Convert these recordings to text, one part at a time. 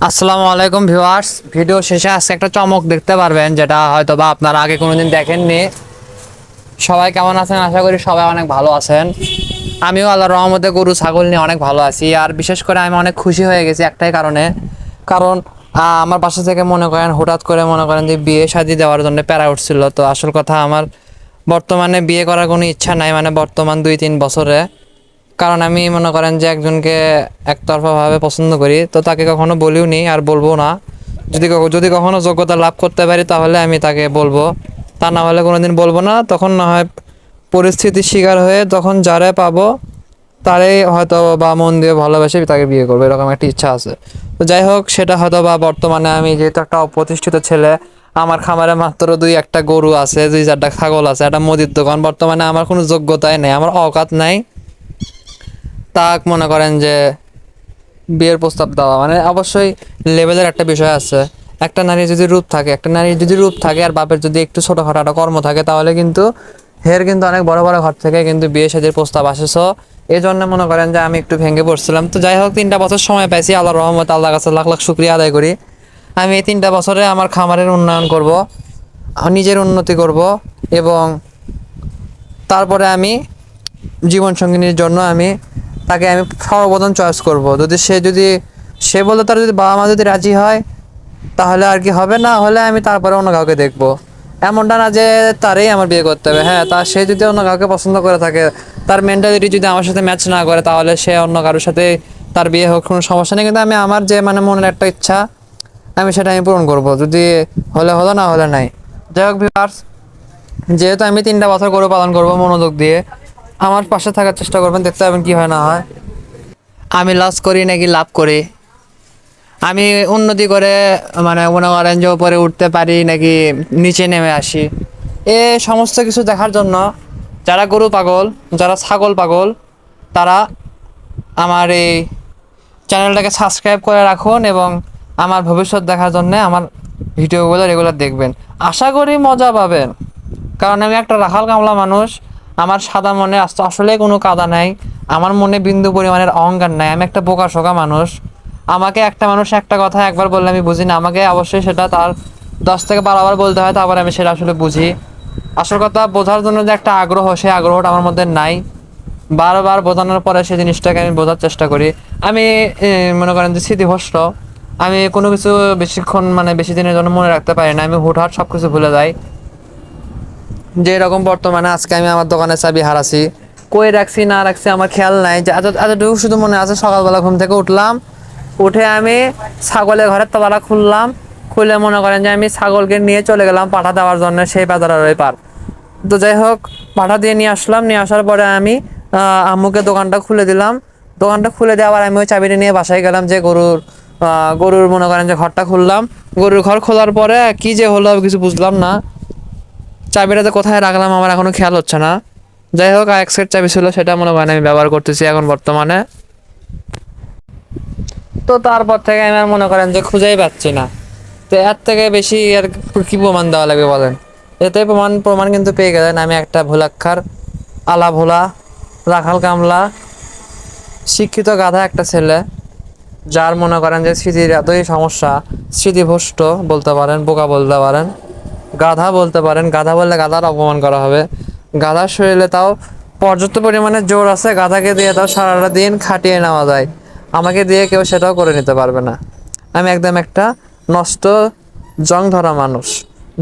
আসসালামু আলাইকুম viewers, video শেষে আজকে একটা চমক দেখতে পারবেন যেটা হয়তো বা আপনারা আগে কোনোদিন দেখেননি। সবাই কেমন আছেন? আশা করি সবাই অনেক ভালো আছেন। আমিও আল্লাহর রহমতে গরু ছাগল নিয়ে অনেক ভালো আছি। আর বিশেষ করে আমি অনেক খুশি হয়ে গেছি একটাই কারণে, কারণ আমার বাসা থেকে মনে করেন হঠাৎ করে মনে করেন যে বিয়ে শাদী দেওয়ার জন্য প্যারা উঠছিল। তো আসল কথা আমার বর্তমানে বিয়ে করার কোনো ইচ্ছা নাই, মানে বর্তমান 2-3 বছরে। কারণ আমি মনে করেন যে একজনকে একতরফাভাবে পছন্দ করি, তো তাকে কখনো বলিও নি আর বলবো না। যদি কখনো যোগ্যতা লাভ করতে পারি তাহলে আমি তাকে বলবো, তা না হলে কোনোদিন বলবো না। তখন না হয় পরিস্থিতির শিকার হয়ে তখন যারে পাবো তারাই হয়তো বা মন দিয়ে ভালোবেসে তাকে বিয়ে করবো, এরকম একটা ইচ্ছা আছে। তো যাই হোক, সেটা হয়তো বা বর্তমানে আমি যেহেতু একটা অপ্রতিষ্ঠিত ছেলে, আমার খামারে মাত্র 2-1টা গরু আছে, 2-4টা ছাগল আছে, একটা মুদির দোকান, বর্তমানে আমার কোনো যোগ্যতাই নেই, আমার অকাত নাই। তাক মনে করেন যে বিয়ের প্রস্তাব দেওয়া মানে অবশ্যই লেভেলের একটা বিষয় আছে। একটা নারীর যদি রূপ থাকে আর বাপের যদি একটু ছোটখাটো একটা কর্ম থাকে, তাহলে কিন্তু হের কিন্তু অনেক বড় বড় ঘর থেকে কিন্তু বিয়ে শাদীর প্রস্তাব আসেছ। এই জন্য মনে করেন যে আমি একটু ভেঙে পড়ছিলাম। তো যাই হোক, 3টা বছর সময় পাইছি, আল্লাহর রহমত, আল্লাহর কাছে লাখ লাখ শুকরিয়া আদায় করি। আমি এই 3টা বছরে আমার খামারের উন্নয়ন করব, নিজের উন্নতি করব, এবং তারপরে আমি জীবনসঙ্গিনীর জন্য তাকে আমি সর্বপ্রথম চয়েস করব। যদি সে বলে, তার যদি বাবা মা যদি রাজি হয় তাহলে আর কি হবে, না হলে আমি তারপরে অন্য কাউকে দেখব। এমনটা না যে তারই আমার বিয়ে করতে হবে। হ্যাঁ, সে যদি অন্য কাউকে পছন্দ করে থাকে, তার মেন্টালিটি যদি আমার সাথে ম্যাচ না করে, তাহলে সে অন্য কারোর সাথে তার বিয়ে হোক, কোনো সমস্যা নেই। কিন্তু আমি আমার যে মনের একটা ইচ্ছা, আমি পূরণ করব। যদি হলে হলো, না হলে নাই। যাই হোক ভিউয়ার্স, যেহেতু আমি 3টা বছর গরু পালন করব মনোযোগ দিয়ে, আমার পাশে থাকার চেষ্টা করবেন, দেখতে পাবেন কি হয় না হয়। আমি লস করি নাকি লাভ করি, আমি উন্নতি করে মনে করেন যে উপরে উঠতে পারি নাকি নিচে নেমে আসি, এ সমস্ত কিছু দেখার জন্য যারা গরু পাগল, যারা ছাগল পাগল, তারা আমার এই চ্যানেলটাকে সাবস্ক্রাইব করে রাখুন এবং আমার ভবিষ্যৎ দেখার জন্য আমার ভিডিওগুলো রেগুলার দেখবেন। আশা করি মজা পাবেন, কারণ আমি একটা রাখাল কামলা মানুষ। আমার সাদা মনে আসলে কোনো কাদা নাই, আমার মনে বিন্দু পরিমাণের অহংকার নাই। আমি একটা বোকা শোকা মানুষ। আমাকে একটা মানুষ একটা কথা একবার বললে আমি বুঝি না, আমাকে অবশ্যই সেটা তার 10 থেকে 12 বার বলতে হয়, তারপরে আমি সেটা আসলে বুঝি। আসল কথা, বোঝার জন্য যে একটা আগ্রহ, সেই আগ্রহটা আমার মধ্যে নাই। বারবার বোঝানোর পরে সেই জিনিসটাকে আমি বোঝার চেষ্টা করি। আমি মনে করেন যে স্মৃতিভ্রষ্ট, আমি কোনো কিছু বেশিক্ষণ বেশি দিনের জন্য মনে রাখতে পারি না, আমি হুটহাট সব কিছু ভুলে যাই। যে এরকম বর্তমানে আজকে আমি আমার দোকানের চাবি হারাছি, কই রাখছি না রাখছি আমার খেয়াল নাই। যে এতটুকু শুধু মনে আছে, সকালবেলা ঘুম থেকে উঠলাম, উঠে আমি ছাগলের ঘরের তলাটা খুললাম, খুলে মনে করেন যে আমি ছাগলকে নিয়ে চলে গেলাম পাঠা দেওয়ার জন্য সেই বাজারের ওই পার। তো যাই হোক, পাঠা দিয়ে নিয়ে আসলাম, নিয়ে আসার পরে আমি আম্মুকে দোকানটা খুলে দিলাম। দোকানটা খুলে দিয়ে আবার আমি ওই চাবিটা নিয়ে বাসায় গেলাম, যে গরুর মনে করেন যে ঘরটা খুললাম। গরুর ঘর খোলার পরে কি যে হলো কিছু বুঝলাম না, চাবিটা যে কোথায় রাখলাম আমার এখনো খেয়াল হচ্ছে না। যাই হোক, এক সেট চাবি ছিল, সেটা মনে করেন আমি ব্যবহার করতেছি এখন বর্তমানে। তো তারপর থেকে আমি আর মনে করেন যে খুঁজেই পাচ্ছি না। তো এর থেকে বেশি আর কি প্রমাণ দেওয়া লাগবে বলেন? এতে প্রমাণ প্রমাণ কিন্তু পেয়ে গেলেন, আমি একটা ভোলাক্ষার, আলা ভোলা, রাখাল কামলা, শিক্ষিত গাধা একটা ছেলে, যার মনে করেন যে স্মৃতির এতই সমস্যা। স্মৃতিভ্রষ্ট বলতে পারেন, বোকা বলতে পারেন, গাধা বলতে পারেন। গাধা বললে গাধার অপমান করা হবে। গাধার শরীরে তাও পর্যাপ্ত পরিমাণে জোর আছে, গাধাকে দিয়ে তাও সারাটা দিন খাটিয়ে নেওয়া যায়। আমাকে দিয়ে কেউ সেটাও করে নিতে পারবে না। আমি একদম একটা নষ্ট জং ধরা মানুষ।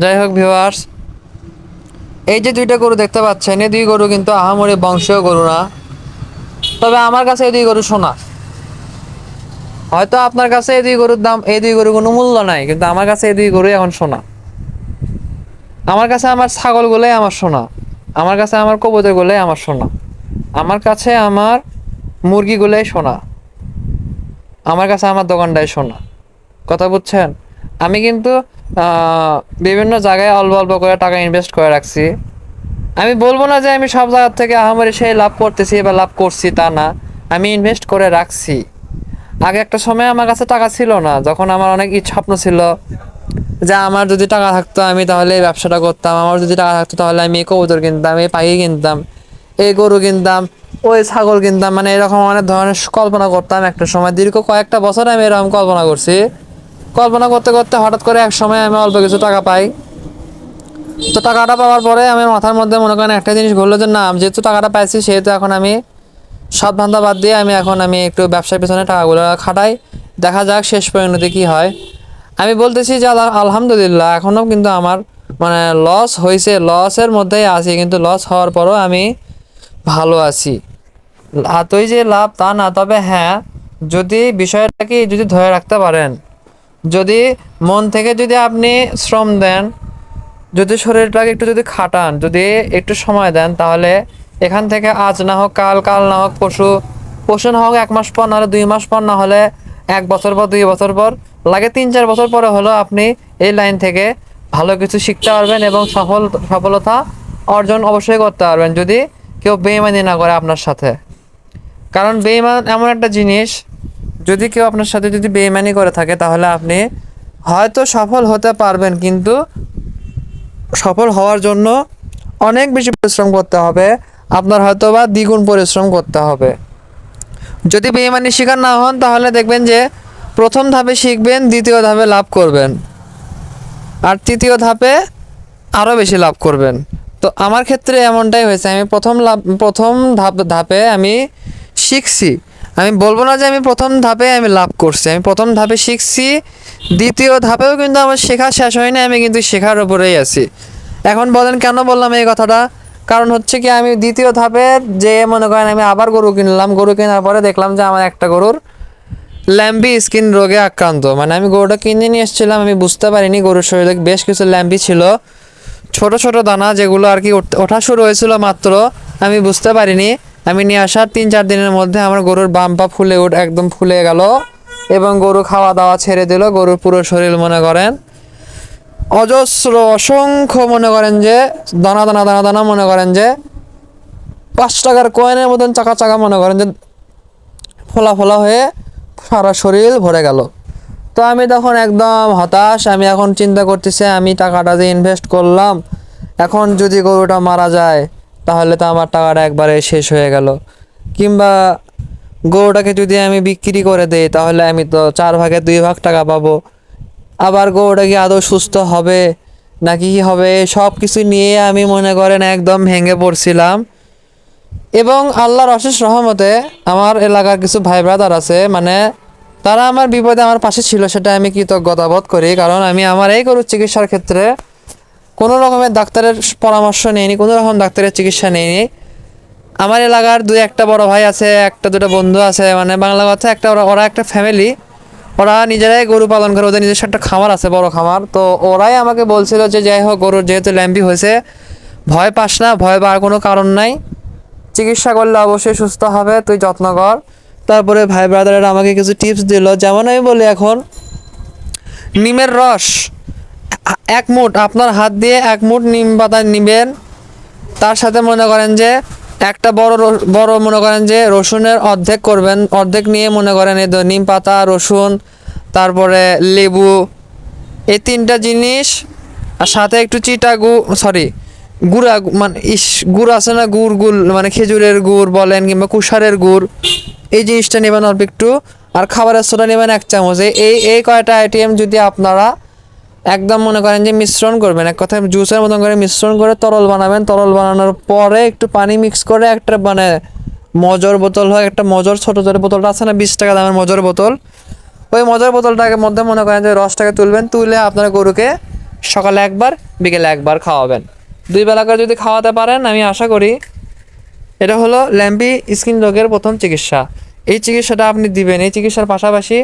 যাই হোক ভিউয়ার্স, এই যে 2টা গরু দেখতে পাচ্ছেন, এই 2 গরু কিন্তু আহামরি বংশীয় গরু না। তবে আমার কাছে এই 2 গরু সোনা। হয়তো আপনার কাছে এই 2 গরুর কোনো মূল্য নাই, কিন্তু আমার কাছে এই 2 গরুই এখন সোনা। আমার কাছে আমার ছাগলগুলোই আমার সোনা, আমার কাছে আমার কবুতরগুলোই আমার সোনা, আমার কাছে আমার মুরগিগুলোই সোনা, আমার কাছে আমার দোকানটাই সোনা। কথা বুঝছেন? আমি কিন্তু বিভিন্ন জায়গায় অল্প অল্প করে টাকা ইনভেস্ট করে রাখছি। আমি বলবো না যে আমি সব জায়গার থেকে আহামরি সেই লাভ করতেছি বা লাভ করছি, তা না। আমি ইনভেস্ট করে রাখছি। আগে একটা সময় আমার কাছে টাকা ছিল না, যখন আমার অনেক স্বপ্ন ছিল যে আমার যদি টাকা থাকতো আমি তাহলে এই ব্যবসাটা করতাম, আমার যদি টাকা থাকতো তাহলে আমি এই কবুতর কিনতাম, এই পাখি কিনতাম, এই গরু কিনতাম, ওই ছাগল কিনতাম, এরকম অনেক ধরনের কল্পনা করতাম একটা সময়। দীর্ঘ কয়েকটা বছর আমি এরকম কল্পনা করছি। কল্পনা করতে করতে হঠাৎ করে এক সময় আমি অল্প কিছু টাকা পাই। তো টাকাটা পাওয়ার পরে আমার মাথার মধ্যে মনে করেন একটা জিনিস ঘুরলো যে না, যেহেতু টাকাটা পাইছি সেহেতু এখন আমি সব ধান্দা বাদ দিয়ে আমি একটু ব্যবসার পেছনে টাকাগুলো খাটাই, দেখা যাক শেষ পরিণতি কী হয়। আমি বলতেছি যে আলহামদুলিল্লাহ এখনও কিন্তু আমার মানে লস হয়েছে, লসের মধ্যেই আছি, কিন্তু লস হওয়ার পরও আমি ভালো আছি। এতই যে লাভ তা না, তবে হ্যাঁ, যদি বিষয়টাকে যদি ধরে রাখতে পারেন, যদি মন থেকে যদি আপনি শ্রম দেন, যদি শরীরটাকে একটু যদি খাটান, যদি একটু সময় দেন, তাহলে এখান থেকে আজ না হোক কাল, কাল না হোক পরশু, পরশু না হোক 1 মাস পর, না হলে 2 মাস পর, না হলে 1 বছর পর, 2 বছর পর, লাগে 3-4 বছর পরে হলেও আপনি এই লাইন থেকে ভালো কিছু শিখতে পারবেন এবং সফলতা অর্জন অবশ্যই করতে পারবেন, যদি কেউ বেইমানি না করে আপনার সাথে। কারণ বেইমান এমন একটা জিনিস, যদি কেউ আপনার সাথে যদি বেইমানি করে থাকে তাহলে আপনি হয়তো সফল হতে পারবেন, কিন্তু সফল হওয়ার জন্য অনেক বেশি পরিশ্রম করতে হবে, আপনার হয়তো বা দ্বিগুণ পরিশ্রম করতে হবে। যদি বেইমানি শিকার না হন তাহলে দেখবেন যে প্রথম ধাপে শিখবেন, দ্বিতীয় ধাপে লাভ করবেন, আর তৃতীয় ধাপে আরও বেশি লাভ করবেন। তো আমার ক্ষেত্রে এমনটাই হয়েছে, আমি প্রথম ধাপে আমি শিখছি। আমি বলবো না যে আমি প্রথম ধাপে আমি লাভ করছি, আমি প্রথম ধাপে শিখছি, দ্বিতীয় ধাপেও কিন্তু আমার শেখা শেষ হয়নি, আমি কিন্তু শেখার উপরেই আছি। এখন বলেন কেন বললাম এই কথাটা? কারণ হচ্ছে কি, আমি দ্বিতীয় ধাপে যে মনে করেন আমি আবার গরু কিনলাম, গরু কেনার পরে দেখলাম যে আমার একটা গরুর ল্যাম্বি স্কিন রোগে আক্রান্ত। মানে আমি গরুটা কিনে নিয়ে এসেছিলাম, আমি বুঝতে পারিনি গরুর শরীরে বেশ কিছু ল্যাম্বি ছিল, ছোট ছোট দানা, যেগুলো আর কি ওঠা শুরু হয়েছিল মাত্র, আমি বুঝতে পারিনি। আমি নিয়ে আসার 3-4 দিনের মধ্যে আমার গরুর বাম পা একদম ফুলে গেল, এবং গরু খাওয়া দাওয়া ছেড়ে দিল। গরুর পুরো শরীর মনে করেন অজস্র অসংখ্য মনে করেন যে দানা দানা দানা দানা, মনে করেন যে 5 টাকার কয়েনের মতন চাকা চাকা, মনে করেন যে ফোলা ফোলা হয়ে সারা শরীর ভরে গেল। তো আমি তখন একদম হতাশ। আমি এখন চিন্তা করতেছি, আমি টাকাটা যে ইনভেস্ট করলাম, এখন যদি গরুটা মারা যায় তাহলে তো আমার টাকাটা একবারে শেষ হয়ে গেল। কিংবা গরুটাকে যদি আমি বিক্রি করে দেই তাহলে আমি তো 4 ভাগের 2 ভাগ টাকা পাবো। আবার গরুটা কি আদৌ সুস্থ হবে নাকি কি হবে, সব কিছু নিয়ে আমি মনে করেন একদম ভেঙে পড়ছিলাম। এবং আল্লাহর অশেষ রহমতে আমার এলাকার কিছু ভাই ব্রাদার আছে, মানে তারা আমার বিপদে আমার পাশে ছিল, সেটা আমি কৃতজ্ঞতা বোধ করি। কারণ আমি আমার এই গরুর চিকিৎসার ক্ষেত্রে কোনো রকমের ডাক্তারের পরামর্শ নেইনি, কোনো রকম ডাক্তারের চিকিৎসা নেইনি। আমার এলাকার 2-1টা বড় ভাই আছে, 1-2টা বন্ধু আছে, মানে বাংলা কথা একটা ওরা একটা ফ্যামিলি, ওরা নিজেরাই গরু পালন করে, ওদের নিজস্ব একটা খামার আছে, বড় খামার। তো ওরাই আমাকে বলছিল যে যাই হোক, গরুর যেহেতু ল্যাম্বি হয়েছে, ভয় পাস না, ভয় পাওয়ার কোনো কারণ নাই, চিকিৎসা করলে অবশ্যই সুস্থ হবে, তুই যত্ন কর। তারপরে ভাই ব্রাদারেরা আমাকে কিছু টিপস দিল, যেমন আমি বলি, এখন নিমের রস 1 মুঠ, আপনার হাত দিয়ে 1 মুঠ নিম পাতা নিবেন, তার সাথে মনে করেন যে একটা বড় মনে করেন যে রসুনের অর্ধেক করবেন, অর্ধেক নিয়ে মনে করেন এই নিম পাতা, রসুন, তারপরে লেবু, এই 3টা জিনিস, আর সাথে একটু গুড়া, মানে গুড় আছে না, গুড় মানে খেজুরের গুড় বলেন কিংবা কুষারের গুড়, এই জিনিসটা নেবেন অল্প একটু, আর খাবারের সোডা নেবেন 1 চামচ। এই কয়টা আইটেম যদি আপনারা একদম মনে করেন যে মিশ্রণ করবেন, এক কথায় জুসের মতন করে মিশ্রণ করে তরল বানাবেন, তরল বানানোর পরে একটু পানি মিক্স করে একটা মানে মজর বোতল হয়, একটা মজর ছোট ছোট বোতলটা আছে না, 20 টাকা দামের মজর বোতল, ওই মজর বোতলটাকে মধ্যে মনে করেন যে রসটাকে তুলবেন, তুলে আপনারা গরুকে সকালে 1বার বিকেলে 1বার খাওয়াবেন। 2 বেলা করে যদি খাওয়াতে পারেন, আমি আশা করি এটা হলো ল্যাম্বি স্কিন রোগের প্রথম চিকিৎসা। এই চিকিৎসাটা আপনি দিবেন। এই চিকিৎসার পাশাপাশি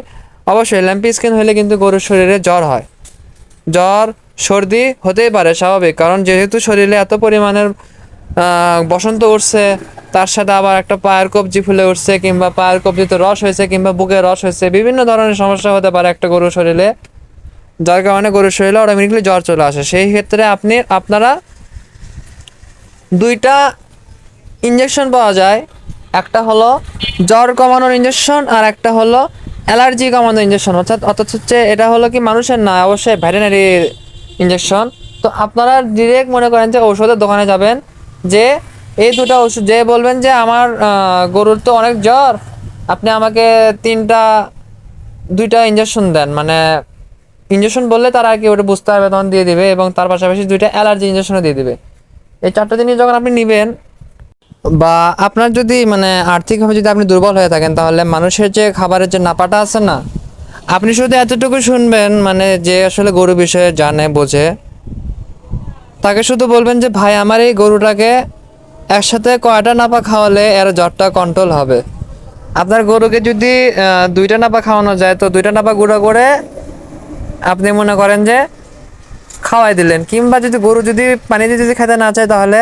অবশ্যই ল্যাম্বি স্কিন হলে কিন্তু গরুর শরীরে জ্বর হয়, জ্বর সর্দি হতেই পারে স্বাভাবিক, কারণ যেহেতু শরীরে এত পরিমাণের বসন্ত উঠছে, তার সাথে আবার একটা পায়ের কবজি ফুলে উঠছে, কিংবা পায়ের কবজিতে রস হয়েছে, কিংবা বুকে রস হয়েছে, বিভিন্ন ধরনের সমস্যা হতে পারে একটা গরুর শরীরে, যার কারণে গরুর শরীরে অটোমেটিকলি জ্বর চলে আসে। সেই ক্ষেত্রে আপনারা 2টা ইঞ্জেকশন পাওয়া যায়, একটা হলো জ্বর কমানোর ইঞ্জেকশন, আর একটা হলো অ্যালার্জি কমানোর ইঞ্জেকশন। অর্থাৎ হচ্ছে এটা হলো কি মানুষের না, অবশ্যই ভেটেরিনারি ইঞ্জেকশন। তো আপনারা ডিরেক্ট মনে করেন যে ঔষধের দোকানে যাবেন, যে এই 2টা ওষুধ, যে বলবেন যে আমার গরুর তো অনেক জ্বর, আপনি আমাকে 2টা ইঞ্জেকশন দেন, মানে ইঞ্জেকশন বললে তারা আর কি ওটা বুঝতে পারবে, তখন দিয়ে দিবে। এবং তার পাশাপাশি 2টা অ্যালার্জি ইঞ্জেকশনও দিয়ে দিবে। এই 4টা জিনিস যখন আপনি নেবেন, বা আপনার যদি মানে আর্থিকভাবে যদি আপনি দুর্বল হয়ে থাকেন, তাহলে মানুষের যে খাবারের যে নাপাটা আছে না, আপনি শুধু এতটুকু শুনবেন, মানে যে আসলে গরু বিষয়ে জানে বোঝে, তাকে শুধু বলবেন যে ভাই আমার এই গরুটাকে একসাথে কয়টা নাপা খাওয়ালে এর জ্বরটা কন্ট্রোল হবে। আপনার গরুকে যদি 2টা নাপা খাওয়ানো যায়, তো 2টা নাপা গুঁড়ো করে আপনি মনে করেন যে খাওয়াই দিলেন। কিংবা যদি গরু যদি পানিতে যদি খেতে না চায়, তাহলে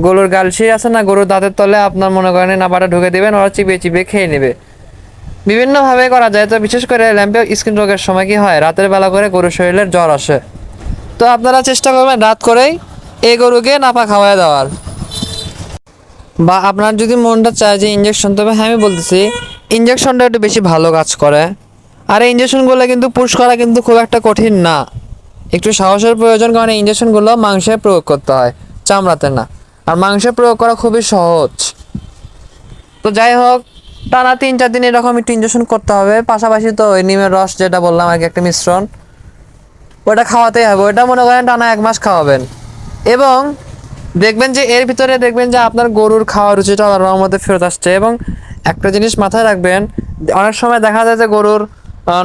গরুর গালসি আছে না, গরুর দাঁতের তলে আপনার মনে করেন নাপাটা ঢুকে দিবেন, ওরা চিবিয়ে চিবিয়ে খেয়ে নেবে। বিভিন্নভাবে করা যায়। তো বিশেষ করে ল্যাম্পে স্কিন রোগের সময় কি হয়, রাতের বেলা করে গরুর শরীরের জ্বর আসে। তো আপনারা চেষ্টা করবেন রাত করেই এই গরুকে নাপা খাওয়াই দেওয়ার। বা আপনার যদি মনটা চায় যে ইঞ্জেকশন, তবে হ্যাঁ আমি বলতেছি ইঞ্জেকশনটা একটু বেশি ভালো কাজ করে। আর এই ইঞ্জেকশনগুলো কিন্তু পুশ করা কিন্তু খুব একটা কঠিন না, একটু সাহসের প্রয়োজন, কারণ এই ইঞ্জেকশনগুলো মাংসে প্রয়োগ করতে হয়, চামড়াতে না। আর মাংসে প্রয়োগ করা খুবই সহজ। তো যাই হোক, টানা 3-4 দিন এরকম একটু ইঞ্জেকশন করতে হবে। পাশাপাশি তো ওই নিমের রস যেটা বললাম আর কি, একটা মিশ্রণ, ওটা খাওয়াতেই হবে। ওটা মনে করেন টানা 1 মাস খাওয়াবেন। এবং দেখবেন যে এর ভিতরে দেখবেন যে আপনার গরুর খাওয়ার রুচিটা আল্লাহর মধ্যে ফেরত আসছে। এবং একটা জিনিস মাথায় রাখবেন, অনেক সময় দেখা যায় যে গরুর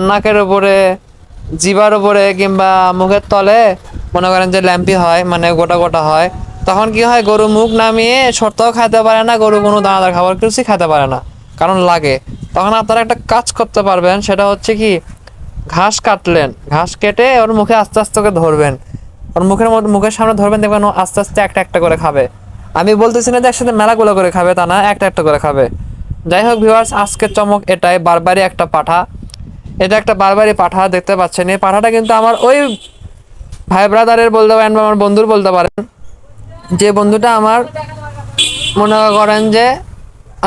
নাকের উপরে, জিবার উপরে কিংবা মুখের তলে মনে করেন যে ল্যাম্পি হয়, মানে গোটা গোটা হয়। তখন কি হয়, গরু মুখ নামিয়ে সরতেও খাইতে পারে না, গরু কোনো দানাদার খাবার কিছুই খেতে পারে না, কারণ লাগে। তখন আপনারা একটা কাজ করতে পারবেন, সেটা হচ্ছে কি, ঘাস কাটলেন, ঘাস কেটে ওর মুখে আস্তে আস্তে করে ধরবেন, ওর মুখের সামনে ধরবেন, দেখবেন ও আস্তে আস্তে একটা একটা করে খাবে। আমি বলতেছি না যে একসাথে মেলাগুলো করে খাবে, তা না, একটা একটা করে খাবে। যাই হোক ভিউয়ার্স, আজকের চমক এটাই, বারবারই একটা পাঠা। এটা একটা বারবারই পাঠা, দেখতে পাচ্ছেন। এই পাঠাটা কিন্তু আমার ওই ভাই ব্রাদারের বলতে পারেন, বা আমার বন্ধুর বলতে পারেন, যে বন্ধুটা আমার মনে করেন যে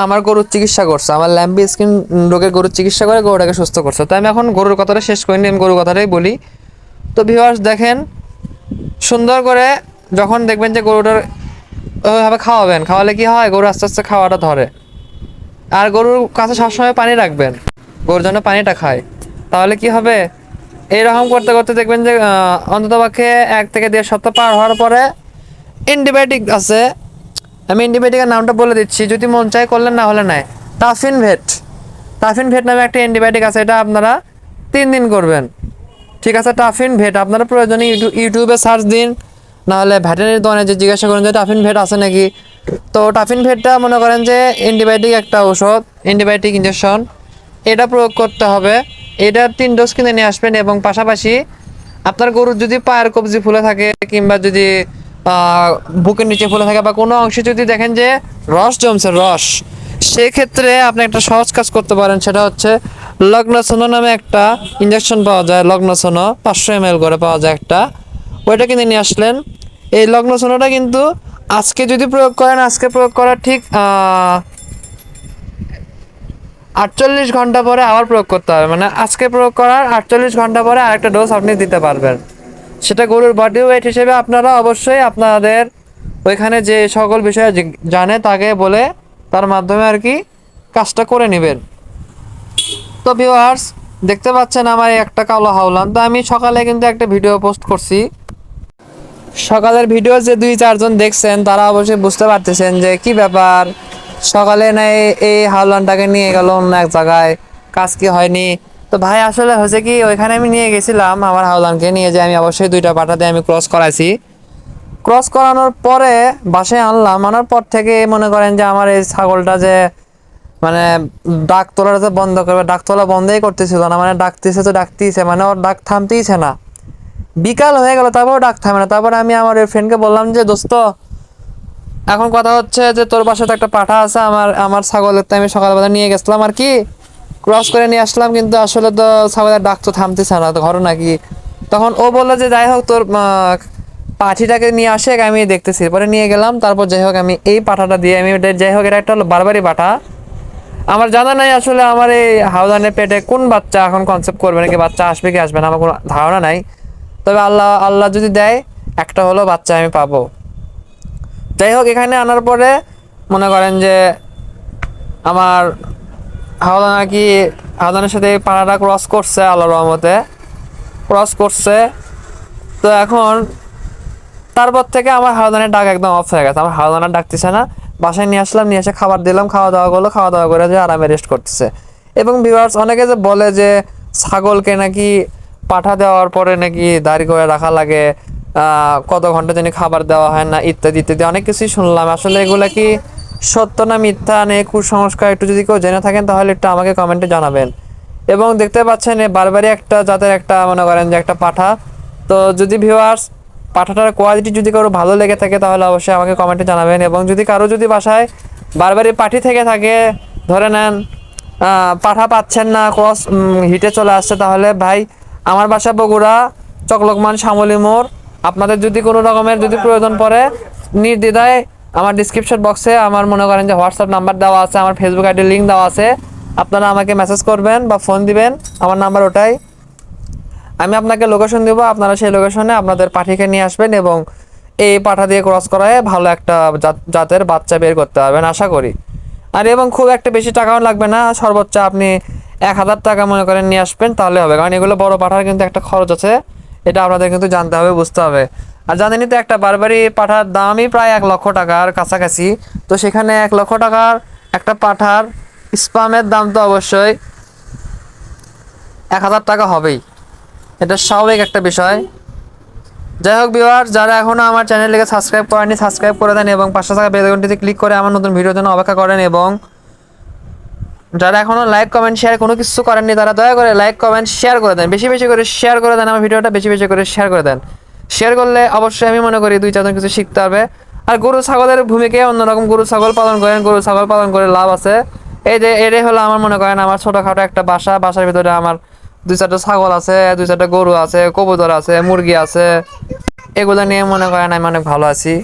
আমার গরুর চিকিৎসা করছে, আমার ল্যাম্পি স্কিন রোগের গরুর চিকিৎসা করে গরুটাকে সুস্থ করছে। তো আমি এখন গরুর কথাটা শেষ করিনি, আমি গরুর কথাটাই বলি। তো ভিউয়ার্স দেখেন, সুন্দর করে যখন দেখবেন যে গরুটার ওইভাবে খাওয়াবেন, খাওয়ালে কি হয়, গরু আস্তে আস্তে খাওয়াটা ধরে। আর গরুর কাছে সবসময় পানি রাখবেন, গরুর জন্য পানিটা খায়। তাহলে কি হবে, এইরকম করতে করতে দেখবেন যে অন্ততপক্ষে 1 থেকে 1.5 সপ্তাহ পার হওয়ার পরে অ্যান্টিবায়োটিক আছে, আমি অ্যান্টিবায়োটিকের নামটা বলে দিচ্ছি, যদি মন চায় করলেন, না হলে নাই। টাফিন ভেট, টাফিন ভেট নামে একটা অ্যান্টিবায়োটিক আছে, এটা আপনারা 3 দিন করবেন। ঠিক আছে, টাফিন ভেট আপনারা প্রয়োজনে ইউটিউবে সার্চ দিন, নাহলে ভেটেরিনারি দোকানে যে জিজ্ঞাসা করেন যে টাফিন ভেট আছে নাকি। তো টাফিন ভেটটা মনে করেন যে অ্যান্টিবায়োটিক একটা ঔষধ, অ্যান্টিবায়োটিক ইঞ্জেকশন, এটা প্রয়োগ করতে হবে। এটা 3 ডোজ কিনে নিয়ে আসবেন। এবং পাশাপাশি আপনার গরুর যদি পায়ের কবজি ফুলে থাকে, কিংবা যদি বুকের নিচে ফুলে থাকে, বা কোনো অংশে যদি দেখেন যে রস জমছে, রস, সেক্ষেত্রে আপনি একটা সহজ কাজ করতে পারেন, সেটা হচ্ছে লগ্নসোনো নামে একটা ইঞ্জেকশন পাওয়া যায়, লগ্নসোনো 500 ml করে পাওয়া যায় একটা, ওইটা কিনে নিয়ে আসলেন। এই লগ্নসোনোটা কিন্তু আজকে যদি প্রয়োগ করেন, আজকে প্রয়োগ করার ঠিক 48 ঘন্টা পরে আবার প্রয়োগ করতে হবে, মানে আজকে প্রয়োগ করার 48 ঘন্টা পরে আরেকটা ডোজ আপনি দিতে পারবেন। সেটা গরুর বডি ওয়েট হিসেবে আপনারা অবশ্যই আপনাদের ওইখানে যে সকল বিষয়ে জানে তাকে বলে, তার মাধ্যমে আর কি কাজটা করে নেবেন। তো ভিউয়ার্স দেখতে পাচ্ছেন আমার এই একটা কালো হাওলান। তো আমি সকালে কিন্তু একটা ভিডিও পোস্ট করছি, সকালের ভিডিও যে 2-4 জন দেখছেন, তারা অবশ্যই বুঝতে পারতেছেন যে কি ব্যাপার, সকালে নাই এই হাওলানটাকে নিয়ে গেল অন্য এক জায়গায়, কাজ কি হয়নি। তো ভাই আসলে হয়েছে কি, ওইখানে আমি নিয়ে গেছিলাম আমার হাওলানকে নিয়ে, যে আমি অবশ্যই 2টা পাঠাতে আমি ক্রস করাইছি। ক্রস করানোর পরে বাসায় আনলাম, আনার পর থেকে মনে করেন যে আমার এই ছাগলটা যে মানে ডাক তোলাটা যে বন্ধ করবে, ডাক তোলা বন্ধই করতেছিল না, মানে ডাকতেছে তো ডাকতেইছে, মানে ওর ডাক থামতেইছে না। বিকাল হয়ে গেল, তারপর ডাক থামে না। তারপরে আমি আমার ওই ফ্রেন্ডকে বললাম যে দোস্ত, এখন কথা হচ্ছে যে তোর বাসাতে একটা পাঠা আছে, আমার ছাগলের, তো আমি সকালবেলা নিয়ে গেছিলাম আর কি, ক্রস করে নিয়ে আসলাম, কিন্তু আসলে তো ছাগলের ডাক তো থামতেছে না, তো ঘর নাকি। তখন ও বললো যে যাই হোক তোর পাঠিটাকে নিয়ে আসে, আমি দেখতেছি। পরে নিয়ে গেলাম, তারপর যাই হোক আমি এই পাঠাটা দিয়ে আমি যাই হোক, এটা একটা হলো বারবারি পাঠা। আমার জানা নাই আসলে আমার এই হাওদানের পেটে কোন বাচ্চা এখন কনসেপ্ট করবে, নাকি বাচ্চা আসবে কি আসবে না, আমার কোনো ধারণা নাই। তবে আল্লাহ আল্লাহ যদি দেয়, একটা হলো বাচ্চা আমি পাবো। যাই হোক, এখানে আনার পরে মনে করেন যে আমার হাওদান আর কি, হাওদানের সাথে পাড়াটা ক্রস করছে আল্লাহর রহমতে। ক্রস করছে। তো এখন তারপর থেকে আমার হাওদানের ডাক একদম অফ হয়ে গেছে, আমার হাওদানা ডাকতেছে না। বাসায় নিয়ে আসলাম, নিয়ে এসে খাবার দিলাম, খাওয়া দাওয়া করলো, খাওয়া দাওয়া করে যে আরামে রেস্ট করতেছে। এবং ভিউয়ার্স অনেকে যে বলে যে ছাগলকে নাকি পাঠা দেওয়ার পরে নাকি দাঁড়ি করে রাখা লাগে, কত ঘন্টা জানি খাবার দেওয়া হয় না, ইত্যাদি ইত্যাদি অনেক কিছুই শুনলাম। আসলে এগুলা কি সত্য না মিথ্যা, নেই কুসংস্কার, একটু যদি কেউ জেনে থাকেন তাহলে একটু আমাকে কমেন্টে জানাবেন। এবং দেখতে পাচ্ছেন বারবারই একটা জাতের একটা মনে করেন যে একটা পাঠা। তো যদি ভিউয়ার্স পাঠাটার কোয়ালিটি যদি কারো ভালো লেগে থাকে তাহলে অবশ্যই আমাকে কমেন্টে জানাবেন। এবং যদি কারো যদি বাসায় বারবারই পাঠি থেকে থাকে, ধরে নেন পাঠা পাচ্ছেন না, ক্রস হিটে চলে আসছে, তাহলে ভাই আমার বাসা বগুড়া চকলকমান শ্যামলী মোড়। আপনাদের যদি কোনো রকমের যদি প্রয়োজন পড়ে নির্দ্বিধায় আমার ডিসক্রিপশন বক্সে আমার মনে করেন যে হোয়াটসঅ্যাপ নাম্বার দেওয়া আছে, আমার ফেসবুক আইডির লিঙ্ক দেওয়া আছে, আপনারা আমাকে মেসেজ করবেন বা ফোন দিবেন, আমার নাম্বার ওটাই। আমি আপনাকে লোকেশন দেবো, আপনারা সেই লোকেশনে আপনাদের পাঠিকে নিয়ে আসবেন এবং এই পাঠা দিয়ে ক্রস করায় ভালো একটা জাতের বাচ্চা বের করতে পারবেন আশা করি। আর এবং খুব একটা বেশি টাকাও লাগবে না, সর্বোচ্চ আপনি 1000 টাকা মনে করেন নিয়ে আসবেন তাহলে হবে, কারণ এগুলো বড় পাঠার কিন্তু একটা খরচ আছে, এটা আপনাদের কিন্তু জানতে হবে, বুঝতে হবে। আর জানেনই তো একটা বারবারি পাঠার দামই প্রায় 1 লক্ষ টাকার কাছাকাছি। তো সেখানে 1 লক্ষ টাকার একটা পাঠার স্পামের দাম তো অবশ্যই 1000 টাকা হবেই, এটা স্বাভাবিক একটা বিষয়। যাই হোক ভিউয়ার, যারা এখনও আমার চ্যানেলটিকে সাবস্ক্রাইব করেনি সাবস্ক্রাইব করে দেন এবং পাশে থাকা বেল আইকনটিতে ক্লিক করে আমার নতুন ভিডিওর জন্য অপেক্ষা করেন। এবং যারা এখনও লাইক কমেন্ট শেয়ার কোনো কিছু করেননি তারা দয়া করে লাইক কমেন্ট শেয়ার করে দেন, বেশি বেশি করে শেয়ার করে দেন, আমার ভিডিওটা বেশি বেশি করে শেয়ার করে দেন। শেয়ার করলে অবশ্যই আমি মনে করি 2-4 জন কিছু শিখতে পারবে। আর গরু ছাগলের ভূমিকায় অন্যরকম, গরু ছাগল পালন করেন, গরু ছাগল পালন করে লাভ আছে। এই যে এটাই হলো আমার মনে করেন আমার ছোটোখাটো একটা বাসা, বাসার ভিতরে আমার 2-4টা ছাগল আছে, 2-4টা গরু আছে, কবুতর আছে, মুরগি আছে, এগুলো নিয়ে মনে করেন আমি অনেক ভালো আছি।